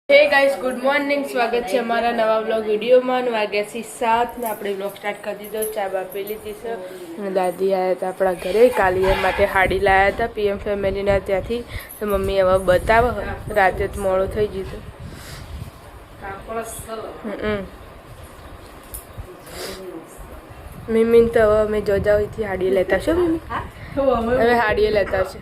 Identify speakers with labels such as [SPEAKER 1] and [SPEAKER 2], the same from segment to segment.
[SPEAKER 1] Hey guys good morning स्वागत है हमारा नवा व्लॉग वीडियो में वाग्या 7 ने આપણે વ્લોગ સ્ટાર્ટ કરી દીધો ચા બાપી લીધી છે અને દાદી આયા હતા આપણા ઘરે કાલીએ માટે હાડી લાયા હતા પીએમ ફેમિલી ના ત્યાંથી તો મમ્મી હવે બતાવ રાતે તો મોડું થઈ ગયું મિમીન તો હવે અમે જોજાવીથી હાડી લેતા છો મિમી હવે હાડી લેતા છે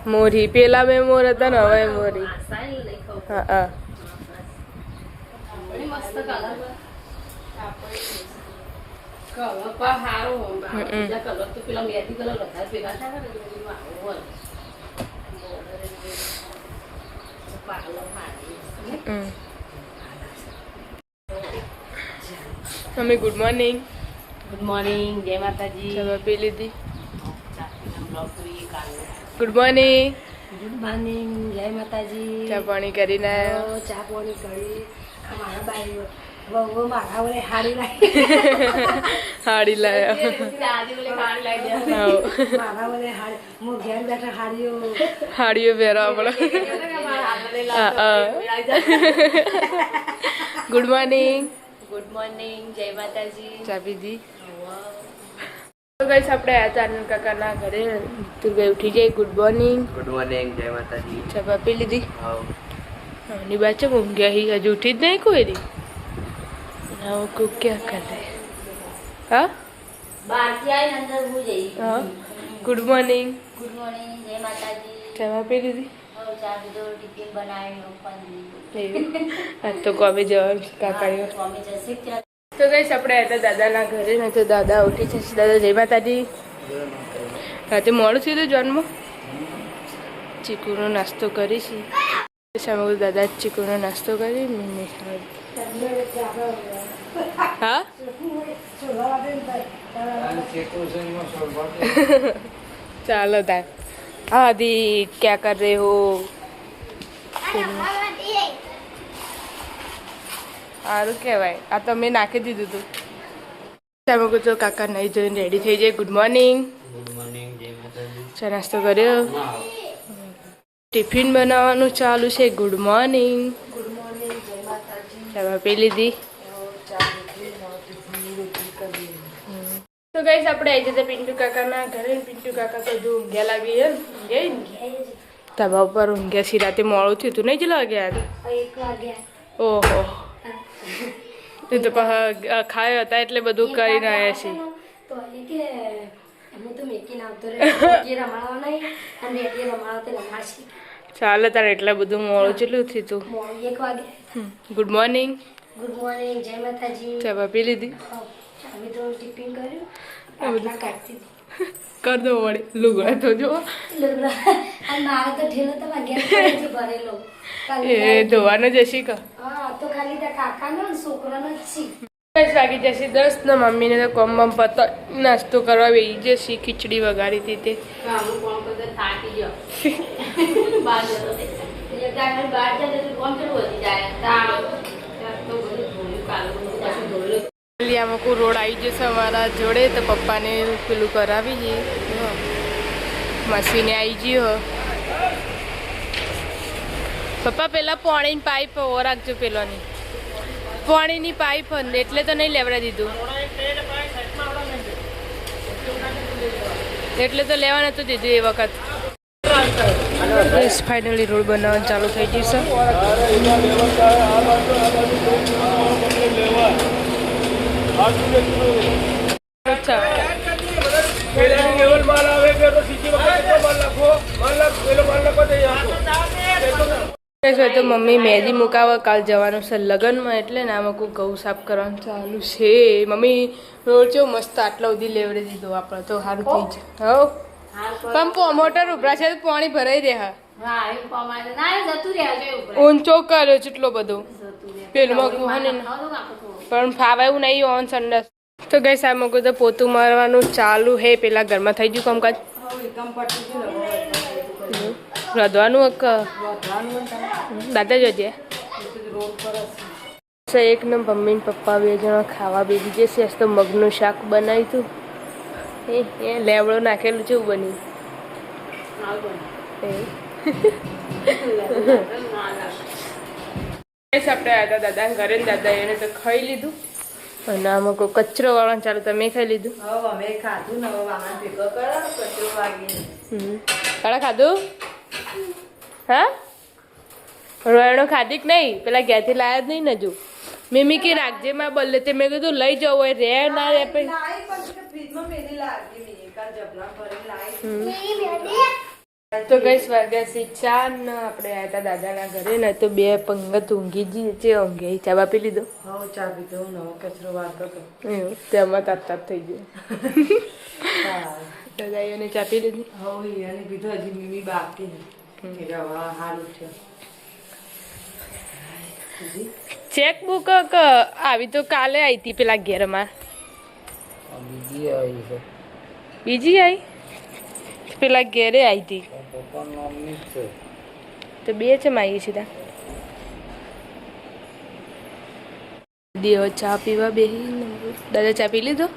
[SPEAKER 1] મોરી પેલા મેં મોર હતા ને હવે મોરી હા હા મમ્મી ગુડ મોર્નિંગ
[SPEAKER 2] જય માતાજી
[SPEAKER 1] તમે પી લીધી ગુડ મોર્નિંગ
[SPEAKER 2] જય માતાજી
[SPEAKER 1] ચા પાણી કરીને
[SPEAKER 2] ચા પાણી કરી મારા બાઈ વહુ મારા વડે હાડી લાવી મારા વડે હું ઘેર બેઠા
[SPEAKER 1] હાડીઓ પહેરવા પડે ગુડ મોર્નિંગ
[SPEAKER 2] જય માતાજી
[SPEAKER 1] ચા પીધી તો ગાઈસ આપણે આયા હતા આનંદ કાકાના ઘરે તું ઉઠી જાય ગુડ મોર્નિંગ
[SPEAKER 3] જય માતાજી
[SPEAKER 1] ચા પી લીધી ની બાદ છે ઊંઘ્યા હી હજુ ઉઠી જ નહીં કોઈ દી ના કો ક્યાં કરે હા
[SPEAKER 2] બહારથી આવીને અંદર હું જઈ
[SPEAKER 1] હા ગુડ મોર્નિંગ
[SPEAKER 2] જય માતાજી
[SPEAKER 1] ચા પી લીધી
[SPEAKER 2] ચા પીધો ટિફિન બનાવીને
[SPEAKER 1] આજ તો કોમે જવાનું કાકાઓ
[SPEAKER 2] મમ્મી જશે ત્યાં
[SPEAKER 1] તો ગાઈસ આપણે હતા દાદાના ઘરે ને તો દાદા ઉઠી છે દાદા જય માતાજી રાતે મોડું થયું હતું જન્મ ચીકુનો નાસ્તો કરીશી સામે દાદા ચીકુનો નાસ્તો કરી મમ્મી હા ચાલો તાર હા દી ક્યાં કર રહે હો સારું કહેવાય આ તો મેં નાખી દીધું હતું તમે કહો તો કાકા નહીં જોઈને રેડી થઈ જાય ગુડ મોર્નિંગ ચા નાસ્તો કર્યો ટિફિન બનાવવાનું ચાલુ છે ગુડ મોર્નિંગ ચા પી લીધી તો ગાઈસ આપણે આવી જતા પિન્ટુ કાકાના ઘરે પિન્ટુ કાકા તો જો ઊંઘ્યા લાગી છે ધાબા ઉપર ઊંઘ્યા છે રાતે મોડું થયું તું નહીં જ લાગ્યા ઓહો તું તો ખાયો હતા એટલે બધું કરીને આવ્યા છીએ ચાલે તારે એટલા બધું મોડું કેટલું થયું તું ગુડ મોર્નિંગ
[SPEAKER 2] જય માતાજી
[SPEAKER 1] ચા પી લીધી
[SPEAKER 2] ટિફિન કર્યું
[SPEAKER 1] કર દો વળી લુગડા તો જો
[SPEAKER 2] મારે તો ઢેલો તો ભરેલો
[SPEAKER 1] એ ધોવાનો જશી કા
[SPEAKER 2] હા તો ખાલી ત્યાં કાકાનો છોકરાનો જ છે
[SPEAKER 1] વાગી જશે 10 ને મમ્મીને તો કોમ પત નાસ્તો કરવા બેસી જશે ખીચડી વગાડી હતી તે અમુક રોડ આવી જશે અમારા જોડે તો પપ્પાને પેલું કરાવી જઈએ મશીને આવી ગયો પપ્પા પેલા પાણીની પાઇપ રાખજો પેલોની પાણીની પાઇપ એટલે તો નહીં લેવડા દીધું એટલે તો લેવા નતું દીધું એ વખત ફાઇનલી રોડ બનાવવાનું ચાલુ થઈ જશે અચ્છા તો મમ્મી મહેંદી મુકાવા કાલ જવાનું છે લગ્નમાં એટલે ને આમાં કોઈ ઘઉં સાફ કરવાનું ચાલુ છે મમ્મી રોડ કેવું મસ્ત આટલા સુધી લેવડે દીધો આપણે તો સારું થઈ જાય હો પંપ મોટર ઉભરા છે તો પાણી ભરાઈ રહ્યા ઊંચો કર્યો કેટલો બધો પેલું પણ ફાવે એવું નહીં ઓન સંડસ તો ગઈ સામે તો પોતું મારવાનું ચાલુ હે પેલા ઘરમાં થઈ ગયું કામકાજ રધવાનું દાદા જોજે એક ને મમ્મી ને પપ્પા બે જણા ખાવા બેસી જશે આજ તો મગનું શાક બનાવ્યું હતું એ લેવડો નાખેલું છે એવું બન્યું આપણે આવ્યા દાદા ઘરે ને દાદા એને તો ખાઈ લીધું અને આમાં કોઈ કચરો વાળવાનું ચાલુ તમે ખાઈ લીધું
[SPEAKER 2] અમે ખાધું ને હવે વાહન ભેગો કરો કચરો વાગીને
[SPEAKER 1] તારા ખાધું હા રોયણો ખાધી કે નહીં પેલા ઘેરથી લાયા જ નહીં ને હજુ મેમી કે રાખજે માં બદલે તે મેં કીધું લઈ જવું હોય રે ના રે પછી
[SPEAKER 2] ફ્રીજમાં મેલી લાગી મેં કાલ જબલા ભરી
[SPEAKER 1] તો ગઈ વાગ્યા છે 4 ને આપણે આવ્યા હતા દાદાના ઘરે ને તો 2 પંગત ઊંઘી જઈએ છે ઊંઘે ચા બાપી લીધો
[SPEAKER 2] હવે ચા પીધો નવો કચરો વાગતો હતો
[SPEAKER 1] એવું તેમાં તાપ થઈ ગયો દાદાઈઓને ચા પી લીધી
[SPEAKER 2] હવે એને કીધું હજી મીમી બાકી ને હારું છે
[SPEAKER 1] ચેકબુક આવી તો કાલે આવી હતી પેલા ઘેરમાં બીજી આવી પેલા ઘેરે આવી હતી તો 2 છે મારી સીધા દેવો ચા પીવા બેહી દાદા ચા પી લીધો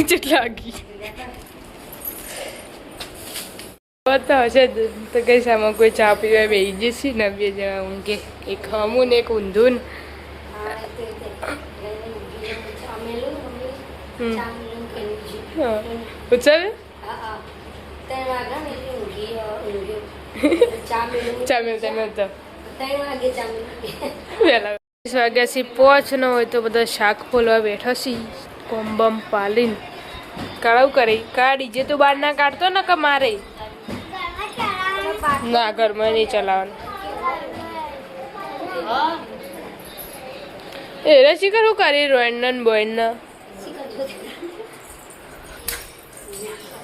[SPEAKER 1] કેટલા વાગી તો હશે તો કઈ સામાં કોઈ ચા પીવા બેસી જશે ને 2 જણા ઊંઘે એક હમું ને એક ઊંધું પૂછાવે ચા મેળતા મેળતા વહેલા 20 વાગ્યાથી પહોંચ ન હોય તો બધા શાક ફોલવા બેઠા છીએ કોમ્બમ પાલીને કાળું કરી કાઢી જે તું બહાર ના કાઢતો ને કે મારે ના ઘરમાં નહીં ચલાવવાનું એ રસી કરું કરી રોયન બોયન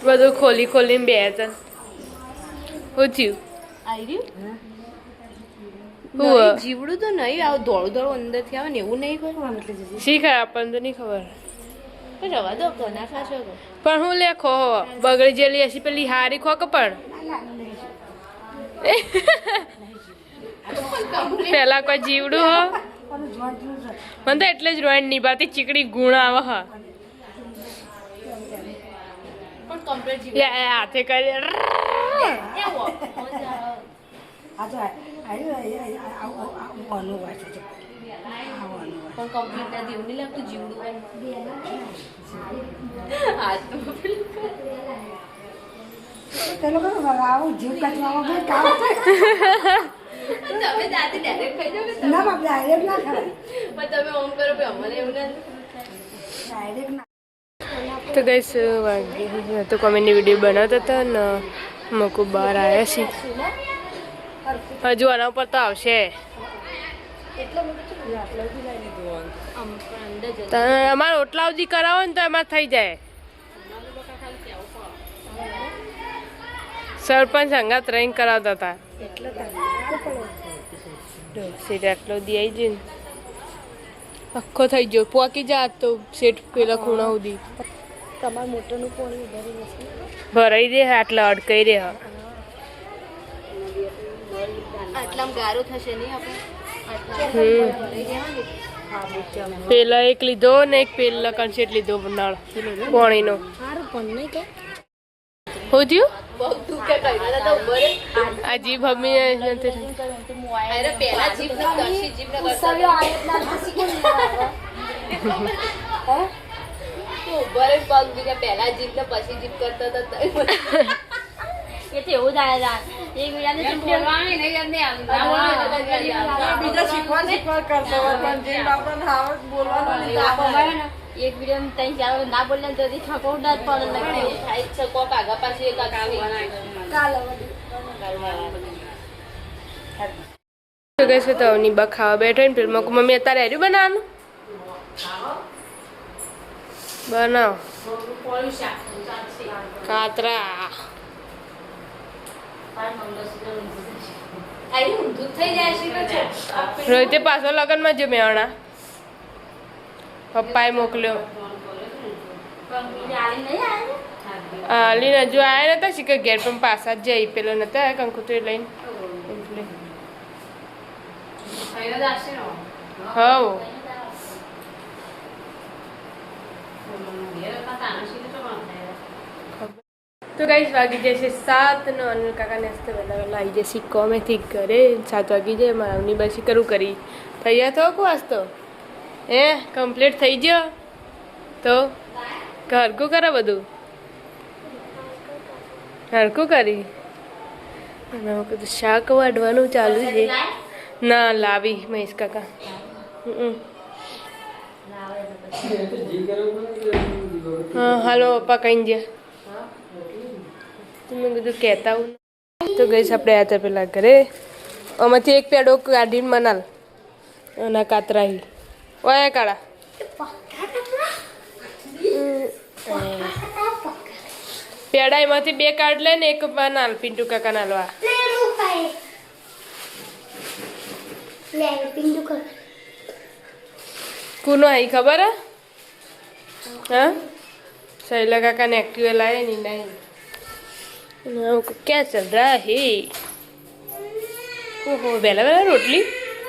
[SPEAKER 1] બધું ખોલી ખોલીને બે હતા શું થયું
[SPEAKER 3] જીવડું તો નહીં આવું દોડું દોડું અંદર થી આવે ને એવું નહીં કોઈ
[SPEAKER 1] શીખાય આપણને તો નહીં ખબર
[SPEAKER 3] રવા દો કોના ખાશો
[SPEAKER 1] પણ હું લે ખો બગડી જેલી હશે પેલી હારી ખો કે પણ પેલા કોઈ જીવડું હો મને તો એટલે જ રોયણ નિભાતી ચીકડી ગુણ આવે હ હાથે કરી
[SPEAKER 3] પણ કમ્પ્લીટ ના દેવું નહીં લાગતું જીવડું તમે દાદી ડાયરેક્ટ ખાઈ જાવ પણ તમે ઓમ કરો કે અમને એવું ના
[SPEAKER 1] તો ગઈસ વાગી તો કોમેડી વિડીયો બનાવતા હતા ને મકુ બહાર આવ્યા છીએ હજુ આના ઉપર તો આવશે અમારે ઓટલા સુધી કરાવો ને તો એમાં થઈ જાય સરપંચ સંગાત રહીને કરાવતા હતા સીટ આટલો દી આવી જાય ને આખો થઈ ગયો પોકી જા તો સેટ પેલા ખૂણા સુધી
[SPEAKER 3] તમારા મોટરનું પાણી
[SPEAKER 1] ભરાઈ દે આટલા અડકાઈ રે
[SPEAKER 3] આટલામાં ગારો થશે નહીં આપણે
[SPEAKER 1] પેલા એક લીધો ને એક પેલા કન્સેટ લીધો નળ પાણીનો શું થયું આ જીભ અમે
[SPEAKER 3] પહેલા જીભ ને કરશી જીભ ને પગ દીધા પહેલા જીભ ને પછી જીભ કરતા હતા એ તો એવું થાય એક વિડીયો ત્રણ ચાર ના બોલે તો ઠકોડા જ પણ થાય છે કોક આગા પાછી એક
[SPEAKER 1] કહેશે તો નિબા ખાવા બેઠો ને પેલું મમ્મી અત્યારે હેર્યું બનાવવાનું બનાવ કાતરા રોહિતે પાછો લગ્નમાં જો મેવાણા પપ્પાએ મોકલ્યો આલીને હજુ આવ્યા નતા શીખર ઘેર પણ પાછા જ જઈ પેલો નતા કંકુતરી લઈને હવ તો ગાઈસ વાગી જશે 7 નો અનિલ કાકા નાસ્તો વહેલા આવી જશે કોમેથી ઘરે 7 વાગી જાય મારાની બસી કરું કરી તૈયાર થયો કો આજ તો કમ્પ્લીટ થઈ ગયો તો હરકું કરે બધું હરકું કરી અને કીધું શાક વાઢવાનું ચાલુ છે ના લાવી મહેશ કાકા હા હાલો પપ્પા કहीं ગયા તમે કીધું કહેતા હું તો ગઈશ આપણે આ હતા પેલા ઘરે આમાંથી એક પેડો કાઢીને મનાલ અને કાતરાહી ઓયા કાળા પેડા એમાંથી 2 કાઢ લે ને એક બનાલ પિન્ટુ કાકા નાલવા કુનો आई खबर है हाँ शैला काका ने एक्टिवा लाया नहीं नहीं हमको क्या चल रहा है ओहो बेला बेला रोटली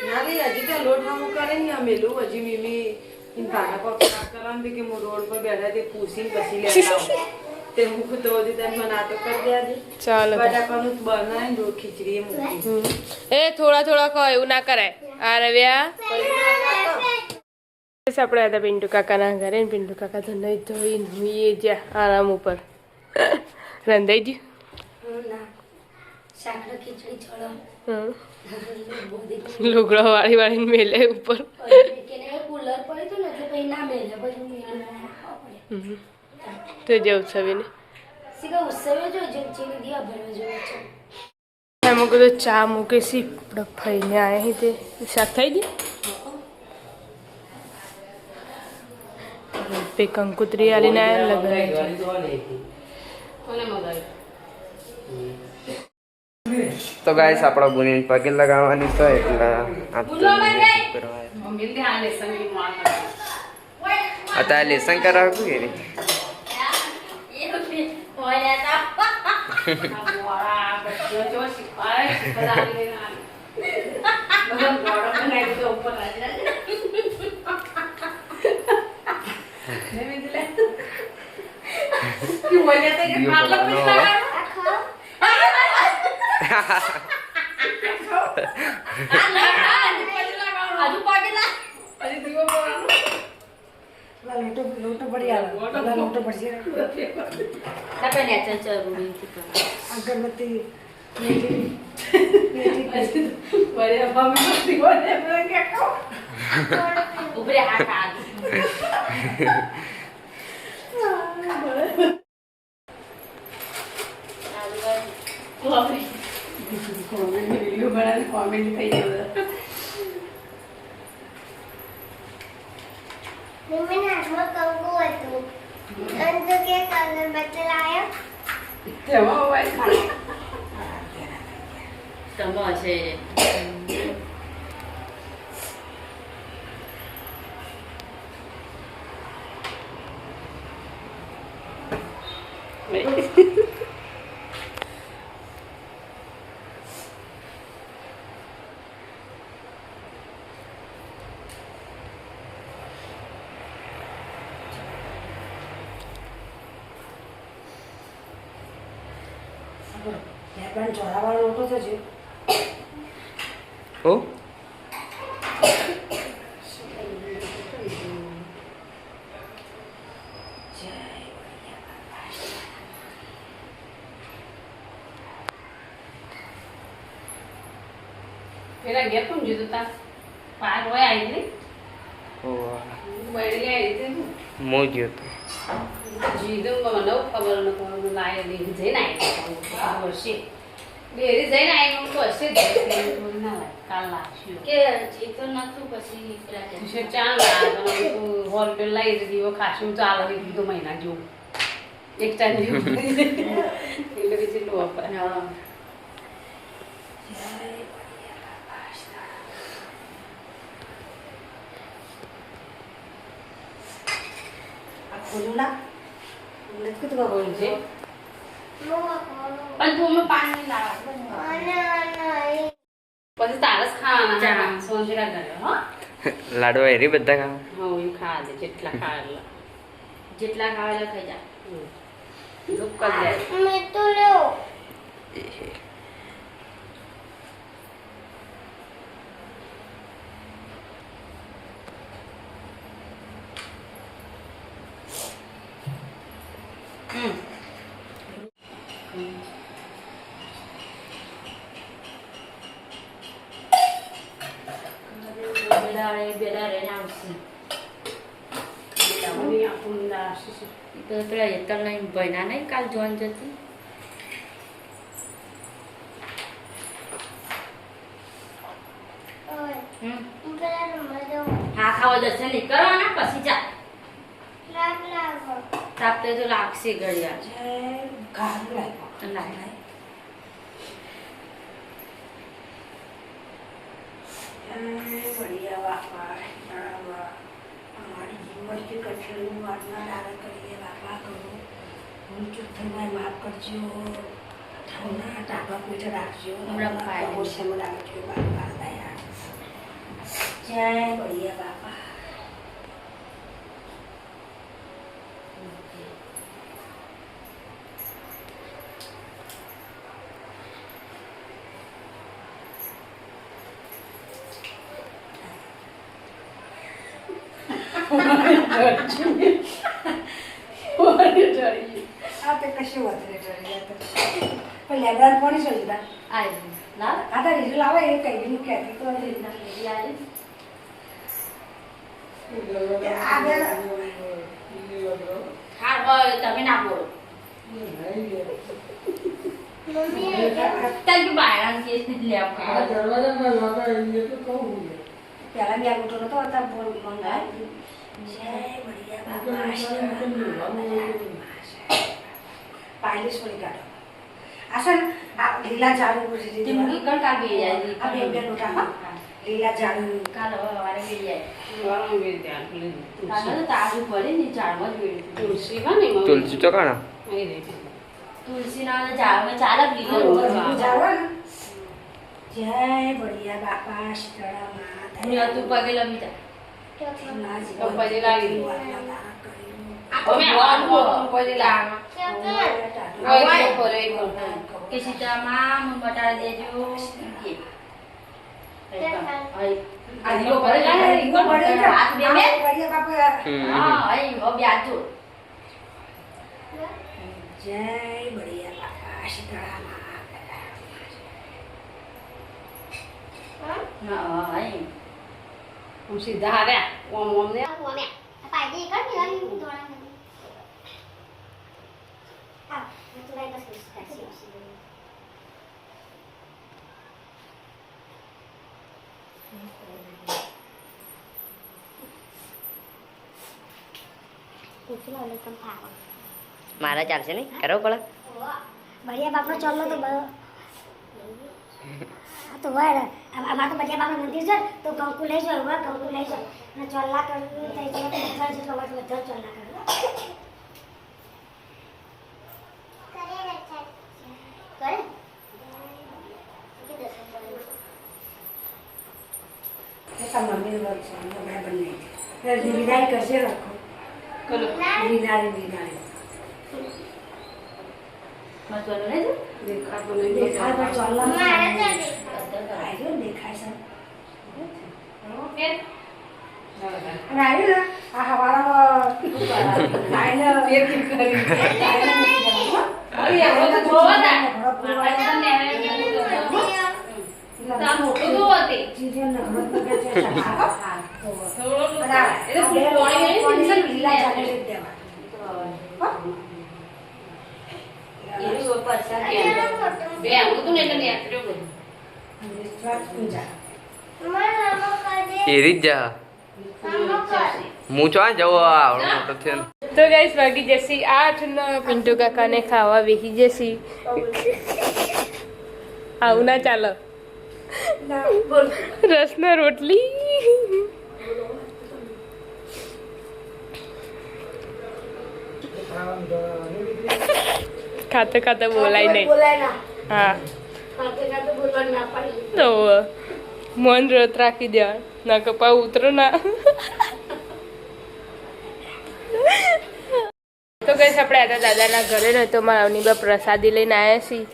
[SPEAKER 2] ના રે હજી તો લોટ હામું કરે ને આ મેલું હજી મીમી ઇન ભાડા પર કામ કરવાનું કે હું રોડ પર બેઠા તે પૂછીને પછી લેતા આવું તે હું તો હજી તને બનાતો કરી દે આજે
[SPEAKER 1] ચાલો
[SPEAKER 2] બટાકાનું બનાવીને રોટ ખીચડી એ મૂકી
[SPEAKER 1] ए थोड़ा थोड़ा કહો એવું ના કરાય આ રવ્યા આપણે હતા પિન્ટુ કાકાના ઘરે ને પિન્ટુ કાકા તો નહીં ધોઈને હુઈએ જ્યાં આરામ ઉપર રંધાઈ ગયું
[SPEAKER 2] ના શાકનો ખીચડી છોડો
[SPEAKER 1] લુગડો વાળી વાળીને મેલે ઉપર
[SPEAKER 2] કુલર પડે તો ને પછી ના મેલે પછી
[SPEAKER 1] તો જવું છવીને
[SPEAKER 2] સીધા ઉત્સવે જો ચીની દિયા ભરવા જેવો છે
[SPEAKER 1] એમાં કીધું ચા મૂકે સી આપણે ફઈને આવ્યા તે શાક થઈ ગયું पे कंकुत्री वाली ना लगा
[SPEAKER 4] तो गाइस આપણા બુનીન પગે લગાવવાની તો એટલે आता लेसन करा को रे
[SPEAKER 2] लोटो बढ़िया लोटो बढ़िया अगरबत्ती
[SPEAKER 3] ઉભરે હા ખા
[SPEAKER 2] कॉमेडी થઈ ગયો
[SPEAKER 5] मम्मी ने हाथમાં કંકુ હતું અને તો કે કલર બદલાયો
[SPEAKER 2] તેમાં હોય
[SPEAKER 3] તમો છે
[SPEAKER 2] પણ જોરાવાળો લોટો તો છે
[SPEAKER 4] ओ
[SPEAKER 3] પેલા ગયા કોણ જીતો તા પાર હોય આવી ને
[SPEAKER 4] ओ
[SPEAKER 3] બળી આવી તે
[SPEAKER 4] मो गयो तो
[SPEAKER 3] જીતો મને ખબર ન કોણ લાય દે જઈને આવી વર્ષે બેરી જઈને આવી હું તો હશે જ ના લાય કાલ લાવશું
[SPEAKER 2] કે જીતો નતું પછી
[SPEAKER 3] છે ચાલ લાવવાનું હોલ પે લઈ દીધો ખાસું ચાલે દીધો મહિના જેવું એક ટાઈમ જેવું એટલે બીજું લો પર હા
[SPEAKER 2] ખોલું ના મને કીધું કે બોલ છે
[SPEAKER 3] પણ તું અમે પાણી લાવવા
[SPEAKER 5] અને
[SPEAKER 3] પછી તારસ ખાવાના સોનજીરા ઘરે હો
[SPEAKER 4] लाडवा हेरी बद्दा का
[SPEAKER 3] હા એ ખા દે જેટલા ખાવા ખાઈ જા દુઃખ કરી દે
[SPEAKER 5] મેં
[SPEAKER 3] એ બેડા રહીને આવશે
[SPEAKER 2] લાવવાની આપણને આશીષ.
[SPEAKER 3] તો પેલા હેતર લઈને ભયના નહીં કાલ જોન જતી
[SPEAKER 5] ઓય
[SPEAKER 3] હમ
[SPEAKER 5] હું પેલા રૂમમાં જાઉં.
[SPEAKER 3] હા ખાવા જશે નહીં કરવાના પછી જા
[SPEAKER 5] લાગ લાગો.
[SPEAKER 3] તાપતે તો લાગશે ઘડિયાળ
[SPEAKER 2] જય ગારું લાગ્યો.
[SPEAKER 3] લાય
[SPEAKER 2] બઢિયા બાપા બરાબર. અમારી જિંદગી કઠેલું આટલા દાડા કરીએ બાપા કરો. હું ચૂપ થઈને માફ કરજો. થવના ટાપા પીઠ રાખજો.
[SPEAKER 3] હમણાં ખાય.
[SPEAKER 2] ઓછામાં રાખજો બાપા દયા. જય બઢિયા બાપા. આ તે કશું વધારે ચડી જતો. પણ લેબરાન કોની ચડી તા?
[SPEAKER 3] આવી લાવ
[SPEAKER 2] આ તો રીઝલ આવે એ કઈ નું કહેતી તો હતી. આ બે
[SPEAKER 3] હા હોય તમે ના બોલો
[SPEAKER 5] મમ્મી
[SPEAKER 3] તારી કે બાયણ કે લેવ
[SPEAKER 2] પેલા બે મોટો નતો હતા બોલ મંગાય. જય બઢિયા બાપા. પાયલીસ પડી કાઢો. આ છે ને આ લીલા ઝાડુ ઉપર છે.
[SPEAKER 3] તે મુકી કણ કા બે જાય
[SPEAKER 2] આ બે બે નોટા હા. લીલા ઝાડુ
[SPEAKER 3] કાલ વારે બે જાય
[SPEAKER 2] વાળું બે ત્યાં લીધું.
[SPEAKER 3] કાલ તો તાજુ પડે ને ઝાડમાં જ વેડી
[SPEAKER 2] તુલસી હા ને મમ્મી?
[SPEAKER 4] તુલસી તો કાણા
[SPEAKER 2] અહીં રહી.
[SPEAKER 3] તુલસી ના ઝાડમાં ચાલે લીલો
[SPEAKER 2] લીલું ઝાડુ હોય ને. જય બઢિયા બાપા શીતળા માતા.
[SPEAKER 3] હું તું પગે લમી જા
[SPEAKER 2] પછી લાગી.
[SPEAKER 3] અમે આવું
[SPEAKER 2] પછી લાગ.
[SPEAKER 3] કે સીતામાં મન બટાડી દેજો કે આ દીવો ભરે લા હાથ બે બે હા આઈ હો બ્યાજો
[SPEAKER 2] જય બઢિયા બાપા શીતળા માતા.
[SPEAKER 3] હા આઈ
[SPEAKER 2] હું સીધા હાર્યા. ઓમ ઓમ ને
[SPEAKER 5] મમ્મી પાડી કર મિલાની દોણા નથી. હા તું લાઈ બસ કરશી. પૂછલા લે તમ થાવ.
[SPEAKER 6] મારા ચાલશે નહીં કરો પડે
[SPEAKER 5] બઢિયા બાપનો ચાલો તો આ તો વાર અમાર તો બઢિયા બાપનું મંદિર છે તો કંકુ લઈ જાવ વા કંકુ લઈ જાવ અને ચોલ્લા કરવું થઈ જાય તો ઘર જેટલો વાત બધા ચોલ્લા કરો કરે
[SPEAKER 2] મમ્મી વર્ક છે મેં બની. વિદાય કરશે રાખો. વિદાય વિદાય.
[SPEAKER 3] મત બોલો ને તું
[SPEAKER 2] દેખાતો નહીં. દેખાય પણ ચોલ્લા
[SPEAKER 5] મારે ચાલે
[SPEAKER 2] આવ્યો દેખાય છે.
[SPEAKER 3] કે
[SPEAKER 2] અને આવ્યું ને આ હવારામાં આઈને બે કિલ કરી.
[SPEAKER 3] અરે આ તો જોવા તા તમને તા મોટો તો હોતે
[SPEAKER 2] જીજન નગર પગે છે.
[SPEAKER 3] થોડો એ તો ફૂલ પાણી નહીં
[SPEAKER 2] લીલા ચાલે દેવા.
[SPEAKER 3] એ જો પાછા કે બે આવું તો ને એટલે નેત્ર્યો બધું
[SPEAKER 2] વિશ્વાસ પૂજા.
[SPEAKER 5] મારા મમ્મા કરે
[SPEAKER 4] એરી જ જા
[SPEAKER 5] મમ્મા કરે
[SPEAKER 4] હું ચો જવો આવડો મોટો થયો ને.
[SPEAKER 1] તો ગાઈસ વાગી જશે 8 ને પિન્ટુ કાકાને ખાવા બેસી જશે. આવું ના ચાલો. રસના રોટલી ખાતે ખાતે બોલાય નહીં. હા તો મન રત રાખી દેવા ના કપા ઉતરો ના. તો કઈ આપણે આતા દાદાના ઘરે ને તો મારા અવની બા પ્રસાદી લઈને આવ્યા છીએ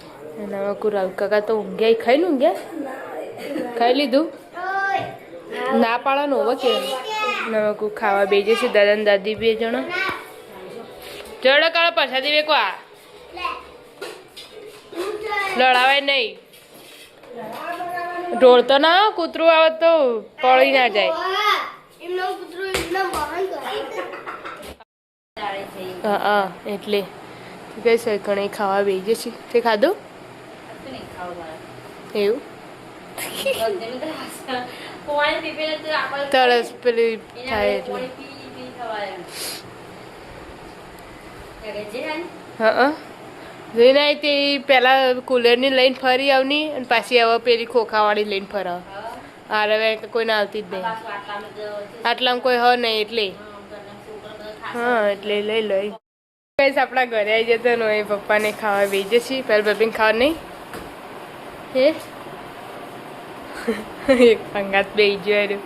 [SPEAKER 1] અને હવે કુરાલ કાકા તો ઊંઘ્યા ખાઈ ને ઊંઘ્યા ખાઈ લીધું ના પાડવાનું હવે કે હવે કુ ખાવા બેજે છે દાદા ને દાદી બે જણા જડો કાળો પ્રસાદી વેકવા લડાવાય નહીં ઢોળ તો ના કૂતરું આવે તો પડી ના જાય. હા હા એટલે કઈ સૈકણી ખાવા બેસી છે તે ખાધું એવું તરસ પેલી થાય એટલે હા જોઈને આવી તે પેલા કુલરની લઈને ફરી આવની અને પાછી હવે પેલી ખોખાવાળી લઈને ફરાવ હારે કોઈને આવતી જ નહીં આટલામાં કોઈ હ નહીં એટલે હા એટલે લઈ લઈ કઈશ આપણા ઘરે આવી જતો ને એ પપ્પાને ખાવા બેસી છીએ પેલા બબીને ખાવા નહીં હે એક પંગાત બે ગયો